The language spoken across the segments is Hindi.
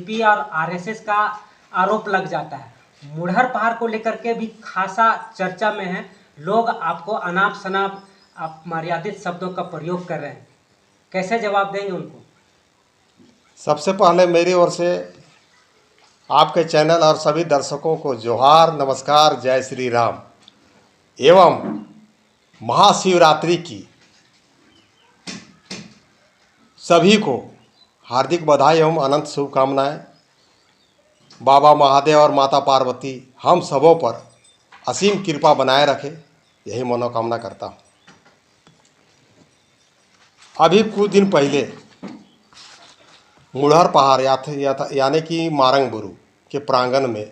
बीजेपी और आरएसएस का आरोप लग जाता है। मुढ़र पहाड़ को लेकर के भी खासा चर्चा में है। लोग आपको अनाप शनाप अपमर्यादित शब्दों का प्रयोग कर रहे हैं, कैसे जवाब देंगे उनको? सबसे पहले मेरी ओर से आपके चैनल और सभी दर्शकों को जोहार, नमस्कार, जय श्री राम एवं महाशिवरात्रि की सभी को हार्दिक बधाई एवं अनंत शुभकामनाएं। बाबा महादेव और माता पार्वती हम सबों पर असीम कृपा बनाए रखे, यही मनोकामना करता हूँ। अभी कुछ दिन पहले मुढ़र पहाड़ यानी कि मारंगबुरु के प्रांगण में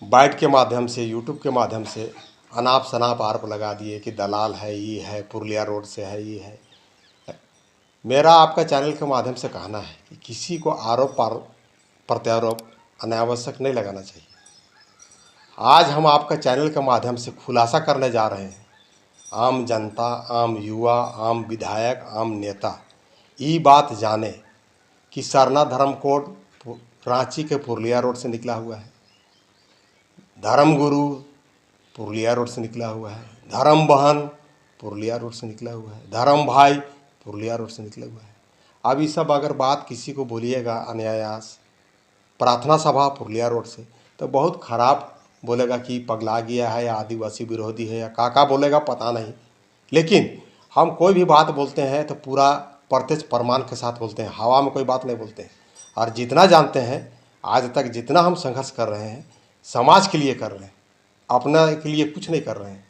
बाइट के माध्यम से, यूट्यूब के माध्यम से अनाप शनाप आरोप लगा दिए कि दलाल है, ये है, पुरलिया रोड से है, ये है। मेरा आपका चैनल के माध्यम से कहना है कि किसी को आरोप प्रत्यारोप अनावश्यक नहीं लगाना चाहिए। आज हम आपका चैनल के माध्यम से खुलासा करने जा रहे हैं। आम जनता, आम युवा, आम विधायक, आम नेता ये बात जाने कि सरना धर्म कोड रांची के पुरलिया रोड से निकला हुआ है, धर्मगुरु पुरलिया रोड से निकला हुआ है, धर्म बहन पुरलिया रोड से निकला हुआ है, धर्म भाई पुरलिया रोड से निकला हुआ है। अब ये सब अगर बात किसी को बोलिएगा अनायास प्रार्थना सभा पुरलिया रोड से, तो बहुत ख़राब बोलेगा कि पगला गया है या आदिवासी विरोधी है या काका बोलेगा, पता नहीं। लेकिन हम कोई भी बात बोलते हैं तो पूरा प्रत्यक्ष प्रमाण के साथ बोलते हैं, हवा में कोई बात नहीं बोलते हैं। और जितना जानते हैं आज तक, जितना हम संघर्ष कर रहे हैं समाज के लिए कर रहे हैं, अपना के लिए कुछ नहीं कर रहे हैं।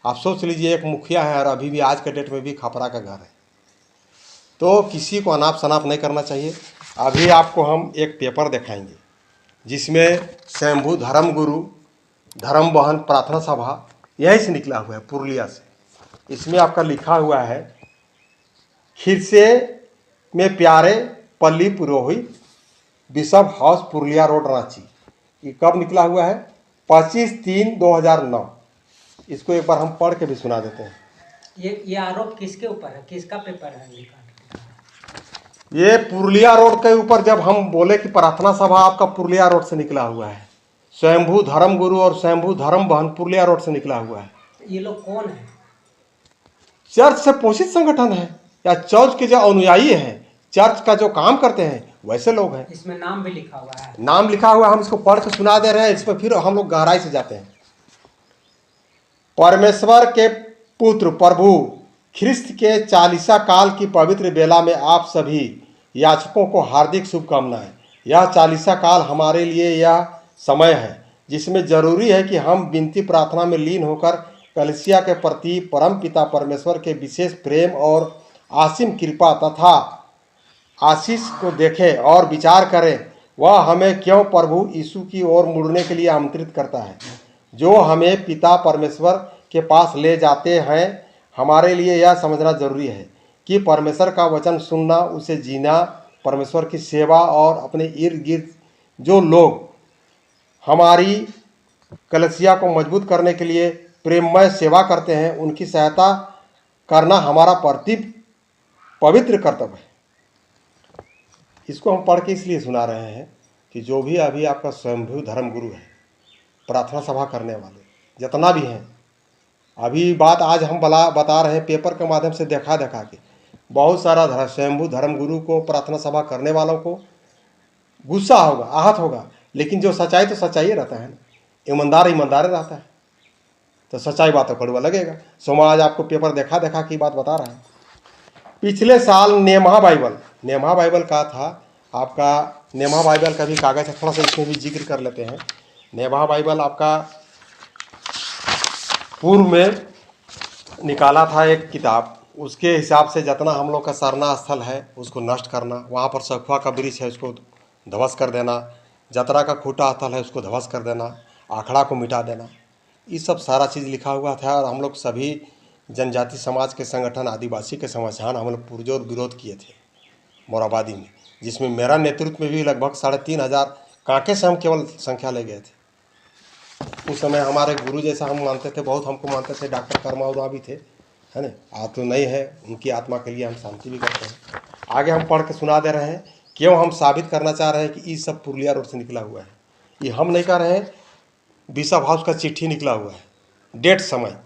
आप सोच लीजिए, एक मुखिया है और अभी भी आज के डेट में भी खपरा का घर है, तो किसी को अनाप शनाप नहीं करना चाहिए। अभी आपको हम एक पेपर दिखाएंगे जिसमें शंभू धर्मगुरु धर्म बहन प्रार्थना सभा यहीं से निकला हुआ है, पुरलिया से। इसमें आपका लिखा हुआ है, खिरसे में प्यारे पल्ली पुरोहित, bishop house Purulia road Ranchi. ये कब निकला हुआ है? 25/3/2009। इसको एक बार हम पढ़ के भी सुना देते हैं। ये आरोप किसके ऊपर है, किसका पेपर है लिखा? ये पुरलिया रोड के ऊपर जब हम बोले कि प्रार्थना सभा आपका पुरलिया रोड से निकला हुआ है, स्वयंभू धर्मगुरु और स्वयंभू धर्म बहन पुरलिया रोड से निकला हुआ है। ये लोग कौन है? चर्च से पोषित संगठन है या चर्च के जो अनुयायी हैं, चर्च का जो काम करते हैं, वैसे लोग हैं। इसमें नाम भी लिखा हुआ है। नाम लिखा हुआ है, हम इसको पढ़ के सुना दे रहे हैं। इसमें फिर हम लोग गहराई से जाते हैं। परमेश्वर के पुत्र प्रभु ख्रिस्त के 40 काल की पवित्र बेला में आप सभी याचकों को हार्दिक शुभकामनाएं। यह 40 काल हमारे लिए यह समय है जिसमें जरूरी है कि हम विनती प्रार्थना में लीन होकर कलीसिया के प्रति परम पिता परमेश्वर के विशेष प्रेम और असीम कृपा तथा आशीष को देखें और विचार करें। वह हमें क्यों प्रभु यीशु की ओर मुड़ने के लिए आमंत्रित करता है, जो हमें पिता परमेश्वर के पास ले जाते हैं। हमारे लिए यह समझना जरूरी है कि परमेश्वर का वचन सुनना, उसे जीना, परमेश्वर की सेवा और अपने इर्द गिर्द जो लोग हमारी कलीसिया को मजबूत करने के लिए प्रेममय सेवा करते हैं, उनकी सहायता करना हमारा पवित्र कर्तव्य है। इसको हम पढ़ के इसलिए सुना रहे हैं कि जो भी अभी आपका स्वयंभू धर्मगुरु है, प्रार्थना सभा करने वाले जितना भी हैं, अभी बात आज हम बता रहे हैं पेपर के माध्यम से देखा के बहुत सारा स्वयंभू धर्मगुरु को, प्रार्थना सभा करने वालों को गुस्सा होगा, आहत होगा। लेकिन जो सच्चाई तो सच्चाई रहता है ना, ईमानदार रहता है, तो सच्चाई बात तो कड़वा लगेगा। समाज आपको पेपर देखा की बात बता रहा है। पिछले साल नेमहा बाइबल का था आपका। नेमहा बाइबल का भी कागज है, थोड़ा सा इसमें भी जिक्र कर लेते हैं। नेमहा बाइबल आपका पूर्व में निकाला था एक किताब, उसके हिसाब से जितना हम लोग का सरना स्थल है उसको नष्ट करना, वहाँ पर सखुआ का वृक्ष है उसको ध्वस्त कर देना, जतरा का खूटा स्थल है उसको ध्वस्त कर देना, आखड़ा को मिटा देना, ये सब सारा चीज़ लिखा हुआ था। और हम लोग सभी जनजाति समाज के संगठन, आदिवासी के संगठन हम लोग पुरजोर विरोध किए थे मोराबादी में, जिसमें मेरा नेतृत्व में भी लगभग 3,500 कांटे से हम केवल संख्या ले गए थे। उस समय हमारे गुरु जैसा हम मानते थे, बहुत हमको मानते थे। डॉक्टर कर्मा उराव भी थे, है ना, आज तो नहीं है। उनकी आत्मा के लिए हम शांति भी करते हैं। आगे हम पढ़ के सुना दे रहे हैं क्यों हम साबित करना चाह रहे हैं कि ये सब पुरलिया रोड से निकला हुआ है। ये हम नहीं कह रहे हैं, बिशप हाउस का चिट्ठी निकला हुआ है, डेट समय।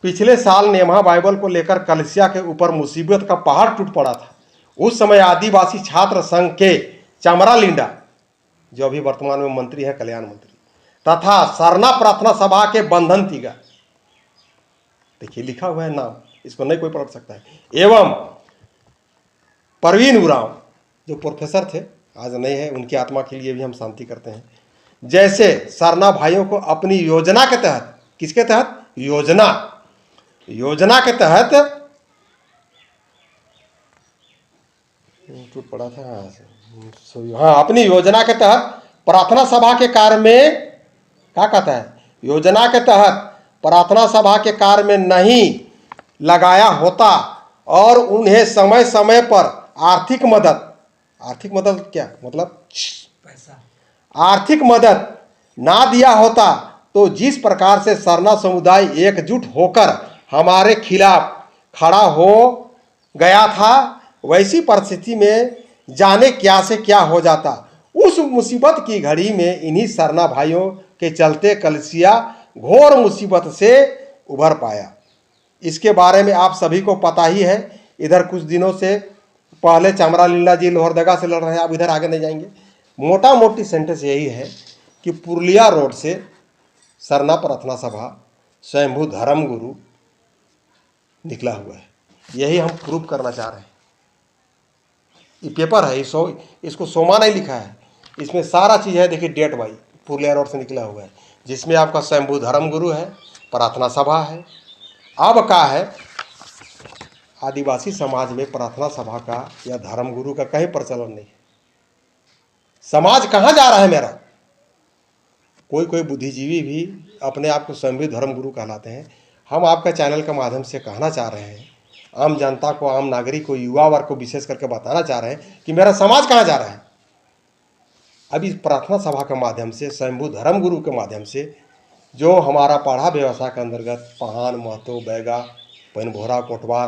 पिछले साल नेमा बाइबल को लेकर कलसिया के ऊपर मुसीबत का पहाड़ टूट पड़ा था। उस समय आदिवासी छात्र संघ के चमरा लिंडा, जो अभी वर्तमान में मंत्री है, कल्याण मंत्री, तथा सरना प्रार्थना सभा के बंधन तिगा, देखिए लिखा हुआ है नाम, इसको नहीं कोई पढ़ सकता है, एवं परवीन उरांव जो प्रोफेसर थे, आज नहीं है, उनकी आत्मा के लिए भी हम शांति करते हैं, जैसे सरना भाइयों को अपनी योजना के तहत, किसके तहत, योजना के तहत टूट पड़ा था, हाँ, अपनी योजना के तहत प्रार्थना सभा के कार्य में, क्या कहता है, योजना के तहत प्रार्थना सभा के कार्य में नहीं लगाया होता और उन्हें समय समय पर आर्थिक मदद क्या मतलब पैसा, आर्थिक मदद ना दिया होता, तो जिस प्रकार से सरना समुदाय एकजुट होकर हमारे खिलाफ खड़ा हो गया था, वैसी परिस्थिति में जाने क्या से क्या हो जाता। उस मुसीबत की घड़ी में इन्हीं सरना भाइयों के चलते कलसिया घोर मुसीबत से उभर पाया। इसके बारे में आप सभी को पता ही है। इधर कुछ दिनों से पहले चमरा लीला जी लोहरदगा से लड़ रहे हैं, आप इधर आगे नहीं जाएंगे। मोटा मोटी सेंटेंस यही है कि पुरलिया रोड से सरना प्रार्थना सभा स्वयंभू धर्म गुरु निकला हुआ है। यही हम प्रूव करना चाह रहे हैं। ये पेपर है, इसको सोमा नहीं लिखा है, इसमें सारा चीज़ है। देखिए डेट वाइज पुरलिया रोड से निकला हुआ है, जिसमें आपका स्वयंभू धर्म गुरु है, प्रार्थना सभा है। अब का है, आदिवासी समाज में प्रार्थना सभा का या धर्म गुरु का कहीं प्रचलन नहीं है। समाज कहाँ जा रहा है मेरा? कोई बुद्धिजीवी भी अपने आप को स्वयंभू धर्म गुरु कहलाते हैं। हम आपका चैनल के माध्यम से कहना चाह रहे हैं, आम जनता को, आम नागरिक को, युवा वर्ग को विशेष करके बताना चाह रहे हैं कि मेरा समाज कहाँ जा रहा है। अभी प्रार्थना सभा के माध्यम से, स्वयंभू धर्म गुरु के माध्यम से, जो हमारा पाढ़ा व्यवस्था के अंतर्गत पहान, महतो, बैगा, पैनभोरा, कोटवार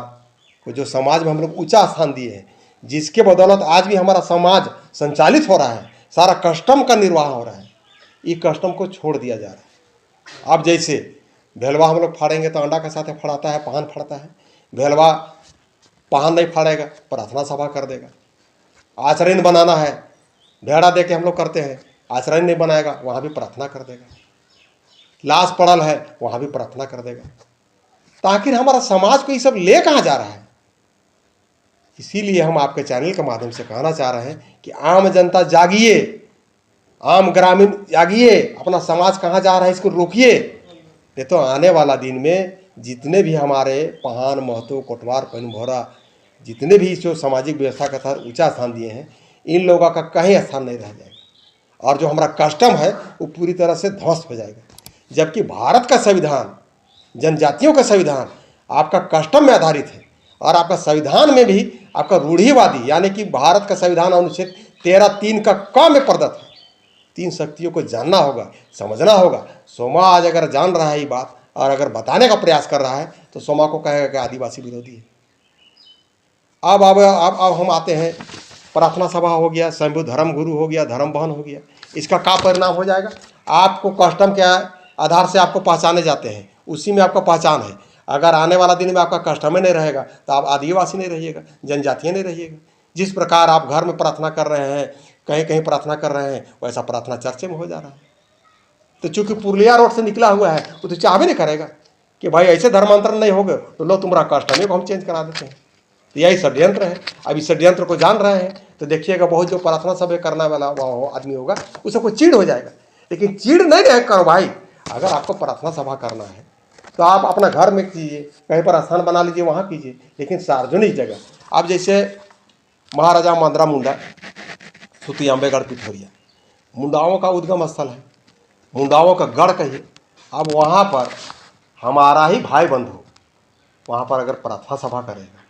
को जो समाज में हम लोग ऊंचा स्थान दिए हैं, जिसके बदौलत आज भी हमारा समाज संचालित हो रहा है, सारा कस्टम का निर्वाह हो रहा है। ये कस्टम को छोड़ दिया जा रहा है। अब जैसे भेलवा हम लोग फाड़ेंगे तो अंडा के साथ फड़ाता है, पहान फड़ता है। भेलवा पहान नहीं फाड़ेगा, प्रार्थना सभा कर देगा। आचरण बनाना है, भेड़ा दे के हम लोग करते हैं, आचरण नहीं बनाएगा, वहाँ भी प्रार्थना कर देगा। लाश पड़ल है, वहाँ भी प्रार्थना कर देगा। तो आखिर हमारा समाज को ये सब ले कहाँ जा रहा है? इसीलिए हम आपके चैनल के माध्यम से कहना चाह रहे हैं कि आम जनता जागिए, आम ग्रामीण जागिए, अपना समाज कहाँ जा रहा है इसको रोकिए। नहीं तो आने वाला दिन में जितने भी हमारे पहान, महतो, कोटवार, पैनभोरा, जितने भी जो सामाजिक व्यवस्था के तहत ऊंचा स्थान दिए हैं, इन लोगों का कहीं स्थान नहीं रह जाएगा और जो हमारा कस्टम है वो पूरी तरह से ध्वस्त हो जाएगा। जबकि भारत का संविधान, जनजातियों का संविधान आपका कस्टम में आधारित है और आपका संविधान में भी आपका रूढ़िवादी, यानी कि भारत का संविधान अनुच्छेद 13(3) का क में प्रदत्त है। 3 शक्तियों को जानना होगा, समझना होगा। सोमा आज अगर जान रहा है ये बात और अगर बताने का प्रयास कर रहा है तो सोमा को कहेगा कि आदिवासी विरोधी है। अब हम आते हैं, प्रार्थना सभा हो गया, स्वयंभू धर्म गुरु हो गया, धर्म बहन हो गया। इसका क्या परिणाम हो जाएगा? आपको कस्टम के आधार से आपको पहचाने जाते हैं, उसी में आपका पहचान है। अगर आने वाला दिन में आपका कस्टम ही नहीं रहेगा तो आप आदिवासी नहीं रहिएगा, जनजातीय नहीं रहिएगा। जिस प्रकार आप घर में प्रार्थना कर रहे हैं, कहीं कहीं प्रार्थना कर रहे हैं, वैसा प्रार्थना चर्चे में हो जा रहा है। तो चूंकि पुरलिया रोड से निकला हुआ है, वो तो चाह भी नहीं करेगा कि भाई ऐसे धर्मांतरण नहीं हो गए तो लो तुम्हारा कस्टम को हम चेंज करा देते हैं। तो यही षड्यंत्र है। अब इस षड्यंत्र को जान रहे हैं तो देखिएगा, बहुत जो प्रार्थना सभा करने वाला आदमी होगा उसे कोई चिढ़ हो जाएगा। लेकिन चिढ़ नहीं रहे करो भाई। अगर आपको प्रार्थना सभा करना है तो आप अपना घर में कीजिए, कहीं पर स्थान बना लीजिए, वहाँ कीजिए, लेकिन सार्वजनिक जगह। अब जैसे महाराजा मंदरा मुंडा, सुती अम्बेगढ़ पिथौरिया, मुंडाओं का उद्गम स्थल है, मुंडाओं का गढ़ कहिए। अब वहाँ पर हमारा ही भाई बंधु वहाँ पर अगर प्रार्थना सभा करेगा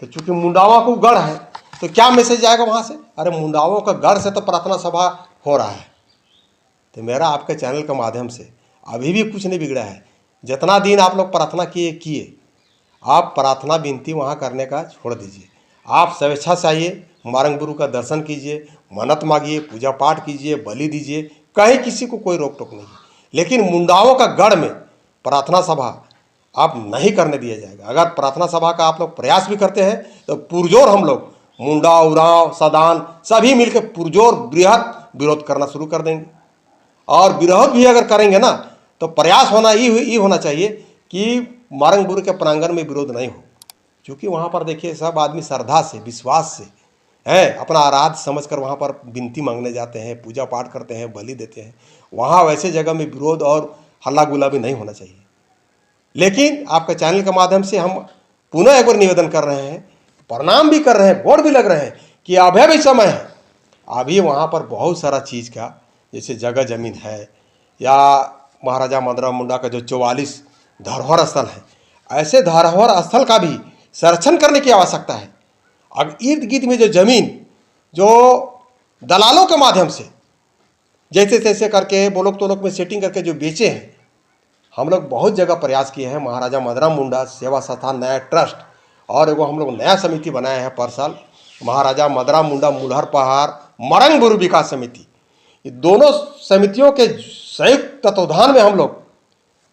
तो चूंकि मुंडाओं को गढ़ है तो क्या मैसेज जाएगा वहाँ से? अरे मुंडाओं का गढ़ से तो प्रार्थना सभा हो रहा है। तो मेरा आपके चैनल के माध्यम से अभी भी कुछ नहीं बिगड़ा है। जितना दिन आप लोग प्रार्थना किए, आप प्रार्थना विनती वहाँ करने का छोड़ दीजिए। आप स्वेच्छा से आइए, मारंग गुरु का दर्शन कीजिए, मन्नत मांगिए, पूजा पाठ कीजिए, बलि दीजिए, कहीं किसी को कोई रोक टोक नहीं है। लेकिन मुंडाओं का गढ़ में प्रार्थना सभा आप नहीं करने दिया जाएगा। अगर प्रार्थना सभा का आप लोग प्रयास भी करते हैं तो पुरजोर हम लोग मुंडा, उरांव, सदान सभी मिलकर पुरजोर बृहद विरोध करना शुरू कर देंगे। और विरोध भी अगर करेंगे ना तो प्रयास होना ये होना चाहिए कि मारंग गुरु के प्रांगण में विरोध नहीं हो, क्योंकि वहाँ पर देखिए सब आदमी श्रद्धा से, विश्वास से है, अपना आराध्य समझकर वहाँ पर विनती मांगने जाते हैं, पूजा पाठ करते हैं, बलि देते हैं। वहाँ वैसे जगह में विरोध और हल्ला गुल्ला भी नहीं होना चाहिए। लेकिन आपके चैनल के माध्यम से हम पुनः एक बार निवेदन कर रहे हैं, प्रणाम भी कर रहे हैं, बोर्ड भी लग रहे हैं कि अभी भी समय है। अभी वहाँ पर बहुत सारा चीज़ का, जैसे जगह जमीन है या महाराजा मदनराम मुंडा का जो 44 धरोहर स्थल है, ऐसे धरोहर स्थल का भी संरक्षण करने की आवश्यकता है। अब इर्द गिर्द में जो जमीन जो दलालों के माध्यम से जैसे तैसे करके बोलोक तोलोक में सेटिंग करके जो बेचे हैं, हम लोग बहुत जगह प्रयास किए हैं। महाराजा मदनराम मुंडा सेवा संस्थान नया ट्रस्ट और एगो हम लोग नया समिति बनाए हैं पर साल, महाराजा मदनराम मुंडा मुलहर पहाड़ मरंग गुरु विकास समिति। ये दोनों समितियों के संयुक्त तत्वाधान में हम लोग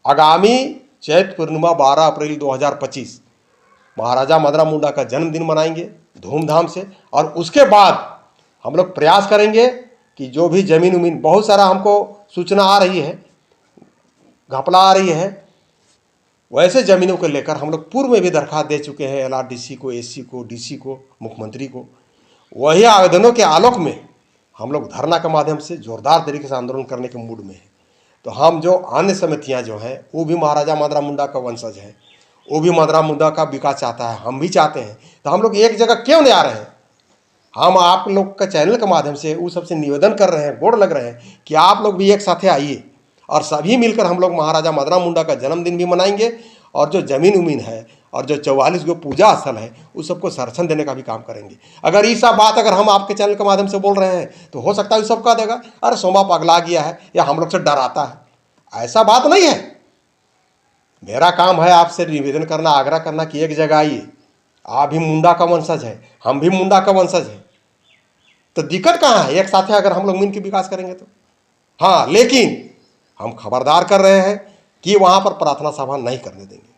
आगामी चैत पूर्णिमा 12 अप्रैल 2025 महाराजा मदनराम मुंडा का जन्मदिन मनाएंगे धूमधाम से। और उसके बाद हम लोग प्रयास करेंगे कि जो भी जमीन उमीन, बहुत सारा हमको सूचना आ रही है, घपला आ रही है, वैसे ज़मीनों को लेकर हम लोग पूर्व में भी दरखास्त दे चुके हैं LRDC को, SC को, DC को, मुख्यमंत्री को। वही आवेदनों के आलोक में हम लोग धरना के माध्यम से जोरदार तरीके से आंदोलन करने के मूड में हैं। तो हम जो अन्य समितियां जो हैं वो भी महाराजा मदनराम मुंडा का वंशज है, वो भी मदनराम मुंडा का विकास चाहता है, हम भी चाहते हैं। तो हम लोग एक जगह क्यों नहीं आ रहे हैं? हम आप लोग का चैनल के माध्यम से वो सबसे निवेदन कर रहे हैं, बोर्ड लग रहे हैं कि आप लोग भी एक साथ आइए और सभी मिलकर हम लोग महाराजा मदनराम मुंडा का जन्मदिन भी मनाएंगे और जो ज़मीन उमीन है और जो 44 गो पूजा स्थल है उस सबको संरक्षण देने का भी काम करेंगे। अगर ये सब बात अगर हम आपके चैनल के माध्यम से बोल रहे हैं तो हो सकता है सब कह देगा अरे सोमा पगला गया है या हम लोग से डराता है। ऐसा बात नहीं है। मेरा काम है आपसे निवेदन करना, आग्रह करना कि एक जगह आइए। आप भी मुंडा का वंशज है, हम भी मुंडा का वंशज है, तो दिक्कत कहाँ है? एक साथ अगर हम लोग मिल के विकास करेंगे तो। हाँ, लेकिन हम खबरदार कर रहे हैं कि वहाँ पर प्रार्थना सभा नहीं करने देंगे।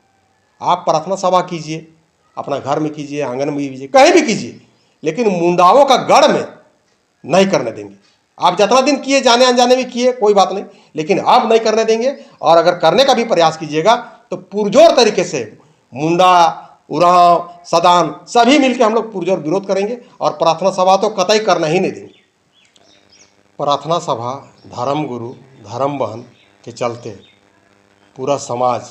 आप प्रार्थना सभा कीजिए, अपना घर में कीजिए, आंगन में कीजिए, कहीं भी कीजिए, लेकिन मुंडाओं का गढ़ में नहीं करने देंगे। आप जितना दिन किए, जाने अनजाने में किए, कोई बात नहीं, लेकिन अब नहीं करने देंगे। और अगर करने का भी प्रयास कीजिएगा तो पुरजोर तरीके से मुंडा, उरांव, सदान सभी मिलकर हम लोग पुरजोर विरोध करेंगे और प्रार्थना सभा तो कतई करना ही नहीं देंगे। प्रार्थना सभा धर्म गुरु, धर्म बहन के चलते पूरा समाज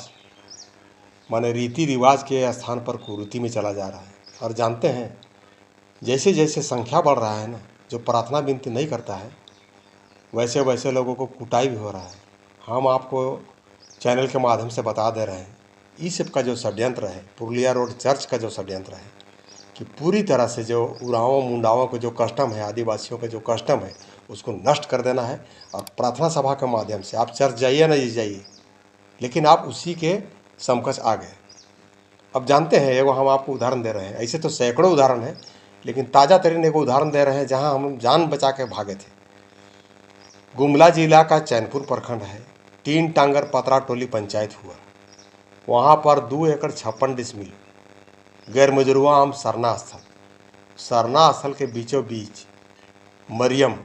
माने रीति रिवाज के स्थान पर कुरीति में चला जा रहा है। और जानते हैं जैसे जैसे संख्या बढ़ रहा है ना, जो प्रार्थना विनती नहीं करता है वैसे वैसे लोगों को कुटाई भी हो रहा है। हम आपको चैनल के माध्यम से बता दे रहे हैं इस सब का जो षड्यंत्र है, पुरुलिया रोड चर्च का जो षड्यंत्र है कि पूरी तरह से जो उरांवों मुंडाओं को जो कस्टम है, आदिवासियों का जो कस्टम है उसको नष्ट कर देना है। और प्रार्थना सभा के माध्यम से आप चर्च जाइए ना जाइए, लेकिन आप उसी के समकक्ष आ गए। अब जानते हैं, एगो हम आपको उदाहरण दे रहे हैं, ऐसे तो सैकड़ों उदाहरण हैं, लेकिन ताज़ा तरीन एगो उदाहरण दे रहे हैं जहां हम जान बचा के भागे थे। गुमला जिला का चैनपुर प्रखंड है, 3 टांगर पतरा टोली पंचायत हुआ। वहाँ पर 2 एकड़ 56 डिसमिल गैर मजरूआ आम सरना स्थल के बीचों बीच मरियम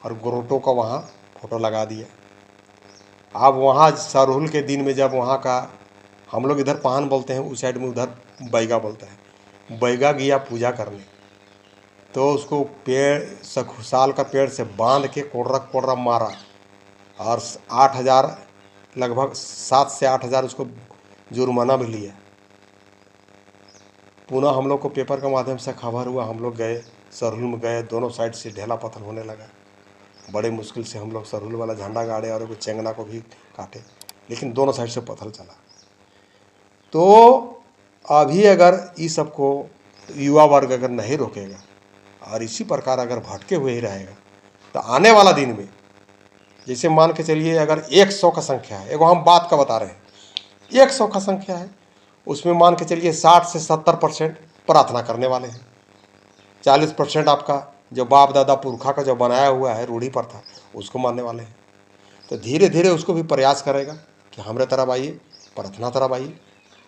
और गोरोटो का वहाँ फोटो लगा दिया। अब वहाँ सरहुल के दिन में जब वहाँ का, हम लोग इधर पान बोलते हैं, उस साइड में उधर बैगा बोलता है, बैगा गया पूजा करने, तो उसको पेड़ सखुसाल का पेड़ से बांध के कोड़रा मारा और 8,000 लगभग 7 से 8,000 उसको जुर्माना भी लिया। पुनः हम लोग को पेपर के माध्यम से खबर हुआ, हम लोग गए सरहुल में, गए, दोनों साइड से ढेला पत्थर होने लगा। बड़े मुश्किल से हम लोग सरहुल वाला झंडा गाड़े और चेंगना को भी काटे, लेकिन दोनों साइड से पत्थर चला। तो अभी अगर इस सब को युवा वर्ग अगर नहीं रोकेगा और इसी प्रकार अगर भटके हुए ही रहेगा तो आने वाला दिन में, जैसे मान के चलिए अगर 100 का संख्या है, एगो हम बात का बता रहे हैं, 100 का संख्या है, उसमें मान के चलिए 60 से 70% प्रार्थना करने वाले हैं। 40% आपका जो बाप दादा पुरखा का जो बनाया हुआ है रूढ़ी पर था उसको मानने वाले हैं। तो धीरे धीरे उसको भी प्रयास करेगा कि हमारे तरफ आइए, प्रार्थना तरफ आइए।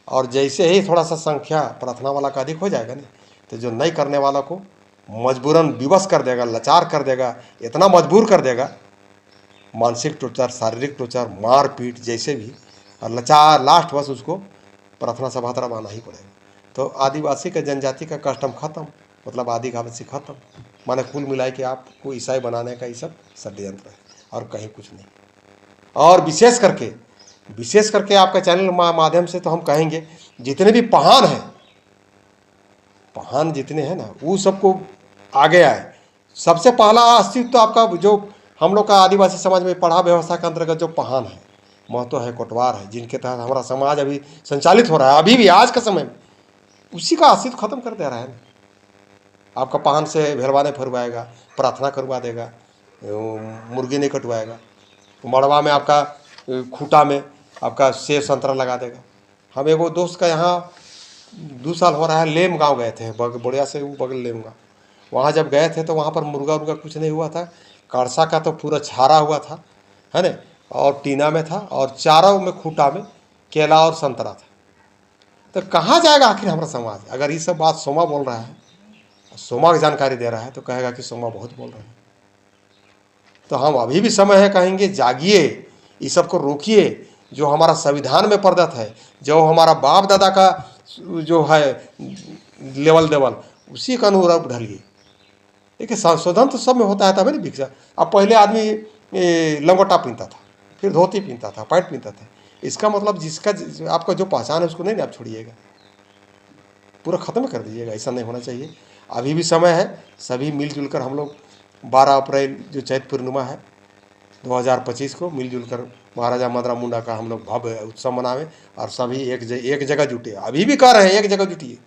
और जैसे ही थोड़ा सा संख्या प्रार्थना वाला का अधिक हो जाएगा ना, तो जो नहीं करने वाला को मजबूरन विवश कर देगा, लाचार कर देगा, इतना मजबूर कर देगा, मानसिक टॉर्चर, शारीरिक टॉर्चर, मार पीट जैसे भी, और लाचार लास्ट बस उसको प्रार्थना सभा तरफ आना ही पड़ेगा। तो आदिवासी का जनजाति का कस्टम खत्म, मतलब आदिवासी खत्म, माने कुल मिलाए कि आपको ईसाई बनाने का ये सब षड्यंत्र है और कहीं कुछ नहीं। और विशेष करके आपका चैनल माध्यम से तो हम कहेंगे जितने भी पहान जितने हैं ना, वो सबको आगे आए। सबसे पहला अस्तित्व तो आपका जो हम लोग का आदिवासी समाज में पढ़ा व्यवस्था के अंतर्गत जो पहान है, महतो है, कोटवार है, जिनके तहत हमारा समाज अभी संचालित हो रहा है, अभी भी आज के समय में उसी का अस्तित्व खत्म कर दे रहा है ना। आपका पहान से भेलवाने फरवाएगा, प्रार्थना करवा देगा, मुर्गी नहीं कटवाएगा, मड़वा में आपका खूटा में आपका सेब संतरा लगा देगा। हम एगो दोस्त का यहाँ 2 साल हो रहा है, लेम गांव गए थे, बढ़िया से वो बगल लेम गाँव, वहाँ जब गए थे तो वहाँ पर मुर्गा उर्गा कुछ नहीं हुआ था, कड़सा का तो पूरा छारा हुआ था, है ना, और टीना में था, और चारों में खूटा में केला और संतरा था। तो कहाँ जाएगा आखिर हमारा समाज? अगर ये सब बात सोमा बोल रहा है, सोमा की जानकारी दे रहा है, तो कहेगा कि सोमा बहुत बोल रहे हैं। तो हम अभी भी समय है, कहेंगे जागिए, इस सब को रोकिए। जो हमारा संविधान में प्रदत्त है, जो हमारा बाप दादा का जो है लेवल देवल, उसी का अनुरूप ढलिए। देखिए संशोधन तो सब में होता है, तभी नहीं भिक्षा। अब पहले आदमी लंगोटा पहनता था, फिर धोती पहनता था, पैंट पहनता था। इसका मतलब जिसका आपका जो पहचान है उसको नहीं आप छोड़िएगा, पूरा ख़त्म कर दीजिएगा। ऐसा नहीं होना चाहिए। अभी भी समय है, सभी मिलजुल कर हम लोग 12 अप्रैल जो चैत पूर्णिमा है 2025 को मिलजुल कर महाराजा मदरा मुंडा का हम लोग भव्य उत्सव मनावें, और सभी एक जगह जुटे। अभी भी कर रहे हैं, एक जगह जुटिए।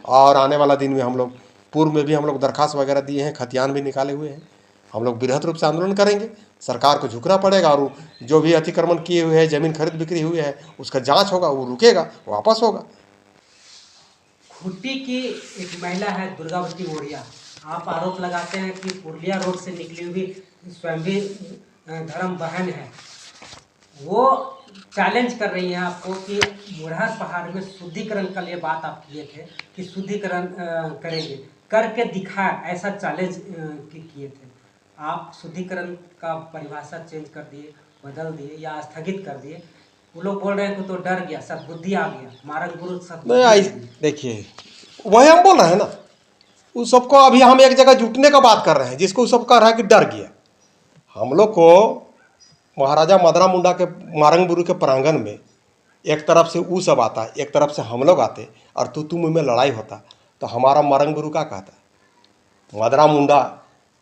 और आने वाला दिन में हम लोग पूर्व में भी हम लोग दरखास्त वगैरह दिए हैं, खतियान भी निकाले हुए हैं। हम लोग बृहद रूप से आंदोलन करेंगे, सरकार को झुकना पड़ेगा, और जो भी अतिक्रमण किए हुए हैं, जमीन खरीद बिक्री हुई है, उसका जांच होगा, वो रुकेगा, वापस होगा। खूंटी की एक महिला है दुर्गावती मोरिया, आप आरोप लगाते हैं कि पुरलिया रोड से निकली हुई स्वयंभी धर्म बहन है, वो चैलेंज कर रही हैं आपको कि मुरहर पहाड़ में शुद्धिकरण का लिए बात आप किए थे कि शुद्धिकरण करेंगे, करके दिखा, ऐसा चैलेंज किए थे आप। शुद्धिकरण का परिभाषा चेंज कर दिए, बदल दिए या स्थगित कर दिए। वो लोग बोल रहे हैं कि तो डर गया, सद्बुद्धि आ गया, मारक गुरु नहीं, देखिए वही हम बोल रहे हैं ना, उस सबको अभी हम एक जगह जुटने का बात कर रहे हैं, जिसको सब कह रहा है कि डर गया। हम लोग को महाराजा मदरा मुंडा के मारंग गुरु के प्रांगण में एक तरफ से वो सब आता, एक तरफ से हम लोग आते, और तू में लड़ाई होता, तो हमारा मारंग गुरु क्या कहता, मदरा मुंडा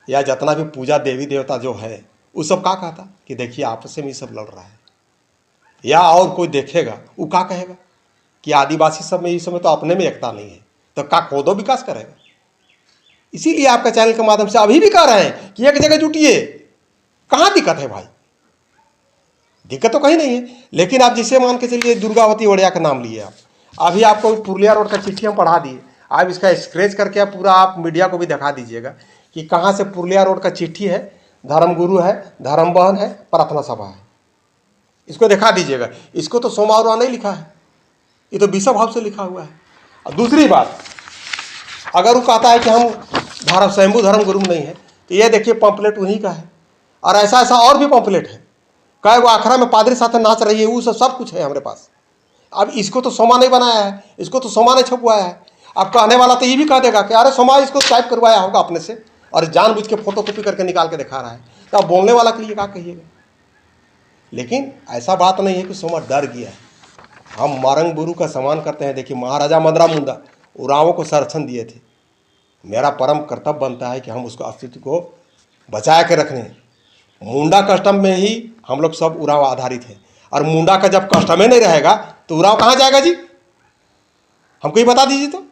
या जितना भी पूजा देवी देवता जो है वो सब क्या कहता कि देखिए आपस में ये सब लड़ रहा है, या और कोई देखेगा वो क्या कहेगा कि आदिवासी सब में इस समय तो अपने में एकता नहीं है, तो का खोदो विकास करेगा। इसीलिए आपका चैनल के माध्यम से अभी भी कह रहे हैं कि एक जगह जुटिए। कहाँ दिक्कत है भाई? दिक्कत तो कहीं नहीं है। लेकिन आप जिसे मान के चलिए दुर्गावती ओड़िया का नाम लिए, आप अभी आपको पुरलिया रोड का चिट्ठी हम पढ़ा दिए, आप इसका स्क्रेच करके आप पूरा आप मीडिया को भी दिखा दीजिएगा कि कहाँ से पुरलिया रोड का चिट्ठी है, धर्मगुरु है, धर्म बहन है, प्रार्थना सभा है, इसको दिखा दीजिएगा। इसको तो सोमवार नहीं लिखा है, ये तो विषय भाव से लिखा हुआ है। और दूसरी बात, अगर वो कहता है कि हम स्वयंभू धर्म गुरु नहीं है, तो ये देखिए पंपलेट उन्हीं का है, और ऐसा ऐसा और भी पंपलेट है। कई वो आखड़ा में पादरी साथ नाच रही है, वो सब कुछ है हमारे पास। अब इसको तो सोमा नहीं बनाया है, इसको तो सोमा नहीं छपवाया है। अब कहने वाला तो ये भी कह देगा कि अरे सोमा इसको टाइप करवाया होगा अपने से, और जानबूझ के फोटो कॉपी करके निकाल के दिखा रहा है। तो अब बोलने वाला के लिए क्या कहिएगा? लेकिन ऐसा बात नहीं है कि सोमा डर गया है। हम मारंग गुरु का सम्मान करते हैं। देखिए महाराजा मदरा मुंडा उरावों को संरक्षण दिए थे, मेरा परम कर्तव्य बनता है कि हम उसको अस्तित्व को बचा के रखने। मुंडा कस्टम में ही हम लोग सब उराव आधारित है, और मुंडा का जब कस्टम ही नहीं रहेगा तो उराव कहाँ जाएगा जी? हमको ही बता दीजिए। तो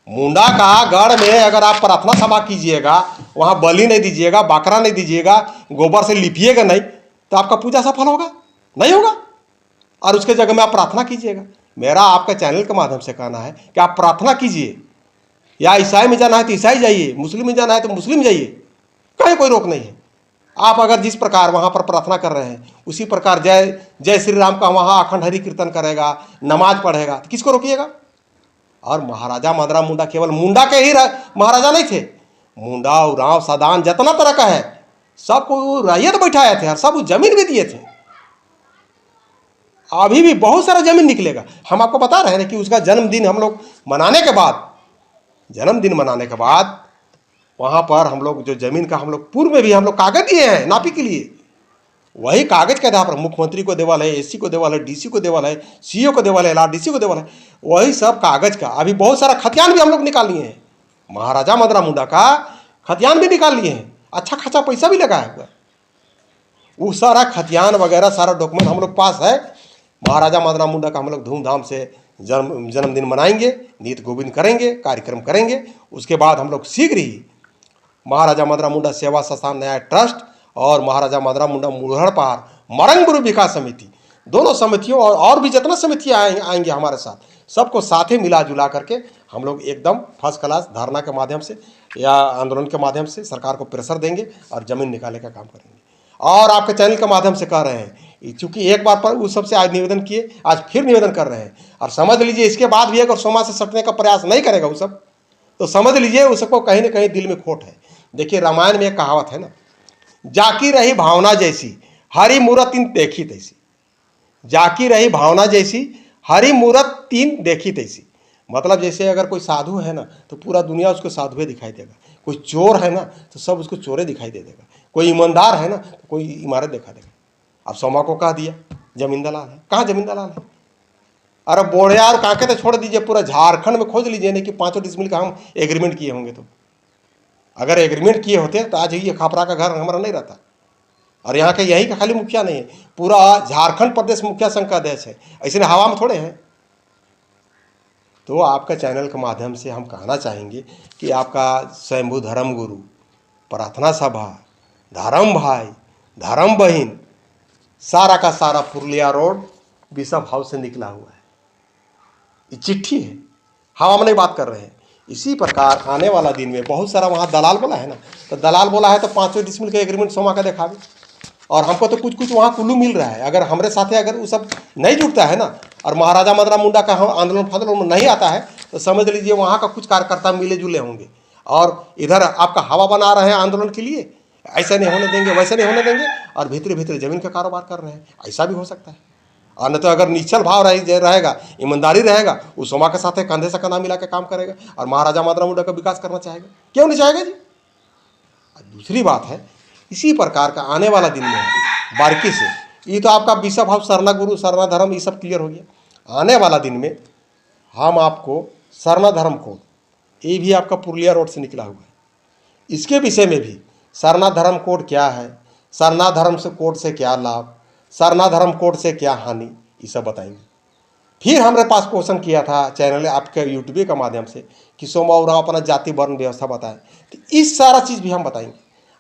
मुंडा का गढ़ में अगर आप प्रार्थना सभा कीजिएगा, वहाँ बलि नहीं दीजिएगा, बाकरा नहीं दीजिएगा, गोबर से लिपिएगा नहीं, तो आपका पूजा सफल होगा? नहीं होगा। और उसके जगह में आप प्रार्थना कीजिएगा। मेरा आपका चैनल के माध्यम से कहना है कि आप प्रार्थना कीजिए, या ईसाई में जाना है तो ईसाई जाइए, मुस्लिम में जाना है तो मुस्लिम जाइए, कहीं कोई रोक नहीं है। आप अगर जिस प्रकार वहाँ पर प्रार्थना कर रहे हैं उसी प्रकार जय जय श्री राम का वहाँ अखंड हरि कीर्तन करेगा, नमाज पढ़ेगा, तो किसको रोकिएगा। और महाराजा मदनराम मुंडा केवल मुंडा के ही महाराजा नहीं थे, मुंडा उरांव सादान जितना तरह का है सबको रैयत बैठाए थे और सब जमीन भी दिए थे। अभी भी बहुत सारा जमीन निकलेगा। हम आपको बता रहे हैं कि उसका जन्मदिन हम लोग मनाने के बाद, जन्मदिन मनाने के बाद वहाँ पर हम लोग जो जमीन का हम लोग पूर्व में भी हम लोग कागज दिए हैं नापी के लिए, वही कागज के आधार पर मुख्यमंत्री को देवल है, एससी को देवल है, डीसी को देवल है, सीओ को देवल है, एलआरडीसी को देवल है, वही सब कागज का। अभी बहुत सारा खतियान भी हम लोग निकाल लिए हैं, महाराजा मदनराम मुंडा का खतियान भी निकाल लिए हैं, अच्छा खासा पैसा भी लगाया हुआ। वो सारा खतियान वगैरह सारा डॉक्यूमेंट हम लोग पास है। महाराजा मदनराम मुंडा का हम लोग धूमधाम से जन्मदिन मनाएंगे, नीत गोविंद करेंगे, कार्यक्रम करेंगे। उसके बाद हम लोग शीघ्र ही महाराजा मदनराम मुंडा सेवा संस्थान न्याय ट्रस्ट और महाराजा मदनराम मुंडा मुढ़ड़ पहाड़ मरंग गुरु विकास समिति, दोनों समितियों और भी जितना समितियाँ आएंगे हमारे साथ, सबको साथ ही मिला जुला करके हम लोग एकदम फर्स्ट क्लास धरना के माध्यम से या आंदोलन के माध्यम से सरकार को प्रेशर देंगे और ज़मीन निकालने का काम करेंगे। और आपके चैनल के माध्यम से कह रहे हैं, चूँकि एक बार पर उस सबसे आज निवेदन किए, आज फिर निवेदन कर रहे हैं। और समझ लीजिए इसके बाद भी अगर सोमा से सटने का प्रयास नहीं करेगा वो सब, तो समझ लीजिए उसको कहीं ना कहीं दिल में खोट है। देखिए रामायण में एक कहावत है ना, जाकी रही भावना जैसी हरि मूरत तीन देखी तैसी। जाकी रही भावना जैसी हरि मूरत तीन देखी तैसी। मतलब जैसे अगर कोई साधु है ना तो पूरा दुनिया उसको साधुए दिखाई देगा, कोई चोर है ना तो सब उसको चोरे दिखाई दे देगा, कोई ईमानदार है ना तो कोई इमारत दिखा देगा। अब सोमा को कह दिया जमीन दलाल है, कहाँ जमीन दलाल है। अरे बोढ़िया और कांके तो छोड़ दीजिए, पूरा झारखंड में खोज लीजिए नहीं कि 5 डिसमिल का हम एग्रीमेंट किए होंगे। तो अगर एग्रीमेंट किए होते तो आज ये खापरा का घर हमारा नहीं रहता। और यहाँ के यही का खाली मुखिया नहीं है, पूरा झारखंड प्रदेश मुखिया संघ का अध्यक्ष है, ऐसे हवा में थोड़े हैं। तो आपका चैनल के माध्यम से हम कहना चाहेंगे कि आपका स्वयंभू धर्म गुरु, प्रार्थना सभा, धर्म भाई, धर्म बहन, सारा का सारा पुरुलिया रोड बिशप हाउस से निकला हुआ है। ये चिट्ठी है, हवा में नहीं बात कर रहे हैं। इसी प्रकार आने वाला दिन में बहुत सारा वहाँ दलाल बोला है ना, तो दलाल बोला है तो 5 डिसमिल का एग्रीमेंट सोमा का दिखावे। और हमको तो कुछ कुछ वहाँ कुल्लू मिल रहा है। अगर हमारे साथे अगर वो सब नहीं जुटता है ना और महाराजा मदनराम मुंडा का हम आंदोलन फांदोलन में नहीं आता है तो समझ लीजिए वहाँ का कुछ कार्यकर्ता मिले जुले होंगे और इधर आपका हवा बना रहे हैं आंदोलन के लिए, ऐसा नहीं होने देंगे, वैसे नहीं होने देंगे, और भीतर भीतर जमीन का कारोबार कर रहे हैं। ऐसा भी हो सकता है। और नहीं तो अगर निश्चल भाव रहेगा, ईमानदारी रहेगा, उस सोमा के साथ कंधे से कंधा मिला के काम करेगा और महाराजा मदनराम मुंडा का विकास करना चाहेगा, क्यों नहीं चाहेगा जी। दूसरी बात है, इसी प्रकार का आने वाला दिन में बारीकी से, ये तो आपका बिशप हाउस, सरना गुरु, सरना धर्म, ये सब क्लियर हो गया। आने वाला दिन में हम आपको सरना धर्म कोड, ये भी आपका पुरुलिया रोड से निकला हुआ है, इसके विषय में भी सरना धर्म कोड क्या है, सरना धर्म से कोड से क्या लाभ, सरना धर्म कोड से क्या हानि, ये सब बताएंगे। फिर हमारे पास क्वेश्चन किया था चैनल आपके यूट्यूब के माध्यम से कि सोमा उरांव अपना जाति वर्ण व्यवस्था बताएं, तो इस सारा चीज़ भी हम बताएंगे।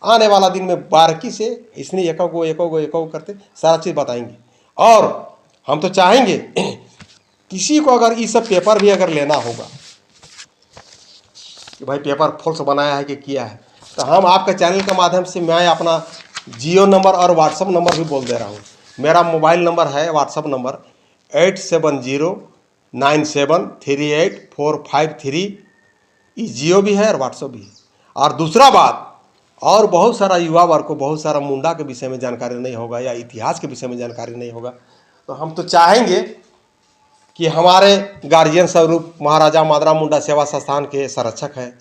आने वाला दिन में बारीकी से इसने एको करते सारा चीज़ बताएंगे। और हम तो चाहेंगे किसी को अगर ये सब पेपर भी अगर लेना होगा कि भाई पेपर फॉल्स बनाया है कि किया है, तो हम आपके चैनल के माध्यम से मैं अपना जियो नंबर और व्हाट्सअप नंबर भी बोल दे रहा हूँ। मेरा मोबाइल नंबर है, व्हाट्सअप नंबर 8709738453। ये जियो भी है और व्हाट्सअप भी है। और दूसरा बात, और बहुत सारा युवा वर्ग को बहुत सारा मुंडा के विषय में जानकारी नहीं होगा या इतिहास के विषय में जानकारी नहीं होगा, तो हम तो चाहेंगे कि हमारे गार्जियन स्वरूप महाराजा मदनराम मुंडा सेवा संस्थान के संरक्षक हैं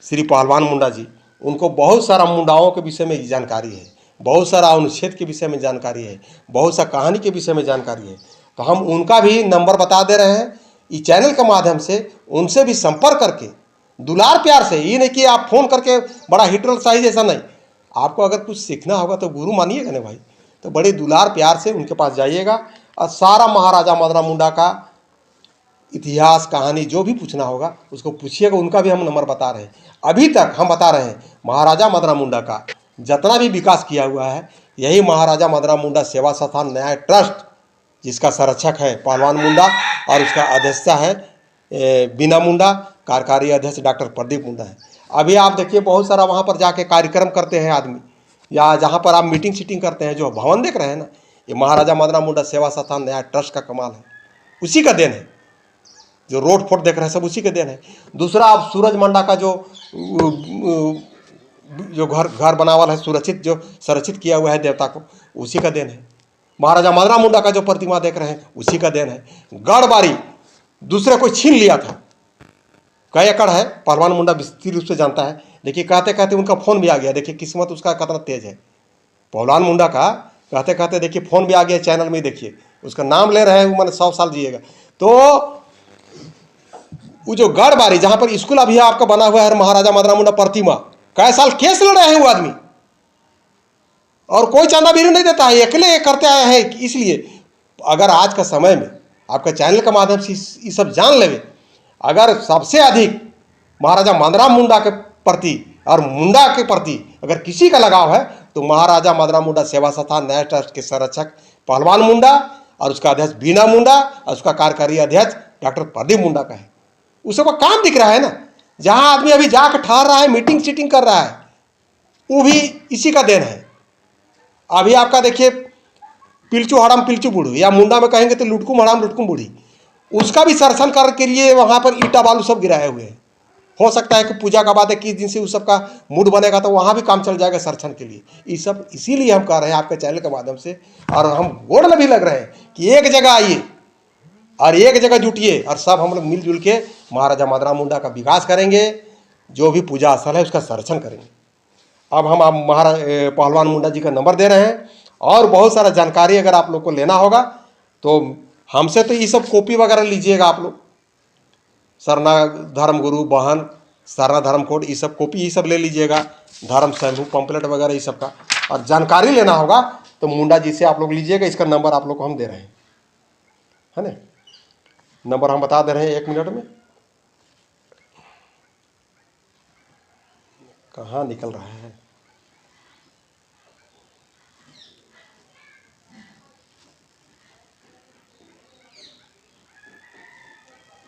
श्री पहलवान मुंडा जी, उनको बहुत सारा मुंडाओं के विषय में जानकारी है, बहुत सारा अनुच्छेद के विषय में जानकारी है, बहुत सा कहानी के विषय में जानकारी है। तो हम उनका भी नंबर बता दे रहे हैं इस चैनल के माध्यम से, उनसे भी संपर्क करके दुलार प्यार से, ये नहीं कि आप फ़ोन करके बड़ा हिटरल साइज, ऐसा नहीं। आपको अगर कुछ सीखना होगा तो गुरु मानिएगा ना भाई, तो बड़े दुलार प्यार से उनके पास जाइएगा और सारा महाराजा मदनराम मुंडा का इतिहास कहानी जो भी पूछना होगा उसको पूछिएगा। उनका भी हम नंबर बता रहे हैं। अभी तक हम बता रहे हैं महाराजा मदनराम मुंडा का जितना भी विकास किया हुआ है, यही महाराजा मदनराम मुंडा सेवा संस्थान न्याय ट्रस्ट, जिसका संरक्षक है पहलवान मुंडा और उसका अध्यक्ष है बीना मुंडा, कार्यकारी अध्यक्ष डॉक्टर प्रदीप मुंडा है। अभी आप देखिए बहुत सारा वहाँ पर जाके कार्यक्रम करते हैं आदमी, या जहाँ पर आप मीटिंग सीटिंग करते हैं, जो भवन देख रहे हैं ना, ये महाराजा मदनराम मुंडा सेवा संस्थान नया ट्रस्ट का कमाल है, उसी का देन है। जो रोड फोट देख रहे हैं सब उसी के देन है। दूसरा, आप सूरज मंडा का जो घर बनावल है, सुरक्षित जो संरक्षित किया हुआ है देवता को, उसी का देन है। महाराजा मदनराम मुंडा का जो प्रतिमा देख रहे हैं उसी का देन है। गढ़बारी दूसरे कोई छीन लिया था, कई एकड़ है, पहलवान मुंडा विस्तृत रूप से जानता है। देखिए कहते कहते उनका फ़ोन भी आ गया, देखिए किस्मत उसका कितना तेज है। पहलवान मुंडा का कहते कहते देखिए फ़ोन भी आ गया, चैनल में देखिए उसका नाम ले रहे हैं, वो मैंने 100 साल जिएगा। तो वो जो गढ़बारी जहाँ पर स्कूल अभी आपका बना हुआ है महाराजा मदनराम मुंडा प्रतिमा, कई साल केस लड़ रहे हैं वो आदमी, और कोई चांदा बीरू नहीं देता है, अकेले करते आए हैं। इसलिए अगर आज का समय में आपका चैनल के माध्यम से ये सब जान लेवे, अगर सबसे अधिक महाराजा मदनराम मुंडा के प्रति और मुंडा के प्रति अगर किसी का लगाव है तो महाराजा मदनराम मुंडा सेवा संस्थान नया ट्रस्ट के संरक्षक पहलवान मुंडा और उसका अध्यक्ष बीना मुंडा और उसका कार्यकारी अध्यक्ष डॉक्टर प्रदीप मुंडा का है। उस सबका काम दिख रहा है ना, जहां आदमी अभी जाकर ठहर रहा है, मीटिंग सीटिंग कर रहा है, वो भी इसी का देन है। अभी आपका देखिए पिलचू हड़म पिलचू बूढ़ी, या मुंडा में कहेंगे तो लुटकुम हड़म लुटकुम बूढ़ी, उसका भी संरक्षण करके लिए वहाँ पर ईटा बालू सब गिराए हुए हैं। हो सकता है कि पूजा का बाद 21 दिन से उस सब का मूड बनेगा तो वहाँ भी काम चल जाएगा संरक्षण के लिए। ये सब इसीलिए हम कह रहे हैं आपके चैनल के माध्यम से, और हम गोड़ में भी लग रहे हैं कि एक जगह आइए और एक जगह जुटिए और सब हम लोग मिलजुल के महाराजा मदनराम मुंडा का विकास करेंगे, जो भी पूजा स्थल है उसका संरक्षण करेंगे। अब हम आप पहलवान मुंडा जी का नंबर दे रहे हैं, और बहुत सारा जानकारी अगर आप लोग को लेना होगा तो हमसे तो ये सब कॉपी वगैरह लीजिएगा आप लोग, सरना धर्म गुरु बहन, सरना धर्म कोड, ये सब कॉपी ये सब ले लीजिएगा, धर्म शंभू पंपलेट वगैरह ये सब का। और जानकारी लेना होगा तो मुंडा जी से आप लोग लीजिएगा, इसका नंबर आप लोग को हम दे रहे हैं, है ना। नंबर हम बता दे रहे हैं 1 मिनट में। कहाँ निकल रहा है?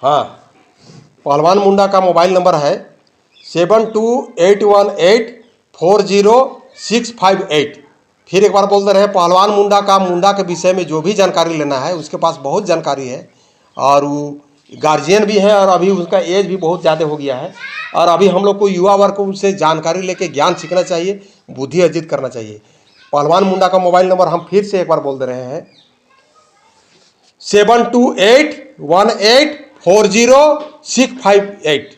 हाँ, पहलवान मुंडा का मोबाइल नंबर है 7281840658। फिर एक बार बोल दे रहे हैं, पहलवान मुंडा के विषय में जो भी जानकारी लेना है, उसके पास बहुत जानकारी है, और वो गार्जियन भी है, और अभी उसका एज भी बहुत ज़्यादा हो गया है, और अभी हम लोग को युवा वर्ग को उनसे जानकारी लेके ज्ञान सीखना चाहिए, बुद्धि अर्जित करना चाहिए। पहलवान मुंडा का मोबाइल नंबर हम फिर से एक बार बोल दे रहे हैं 7281840658।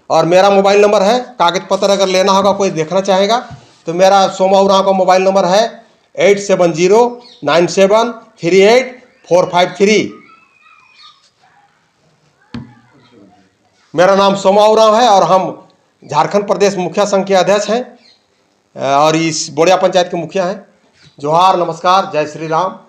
और मेरा मोबाइल नंबर है, कागज पत्र अगर लेना होगा, कोई देखना चाहेगा तो मेरा सोमा उरांव का मोबाइल नंबर है 8709738453। मेरा नाम सोमा उरांव है और हम झारखंड प्रदेश मुखिया संघ के अध्यक्ष हैं और इस बोड़िया पंचायत के मुखिया हैं। जोहार, नमस्कार, जय श्री राम।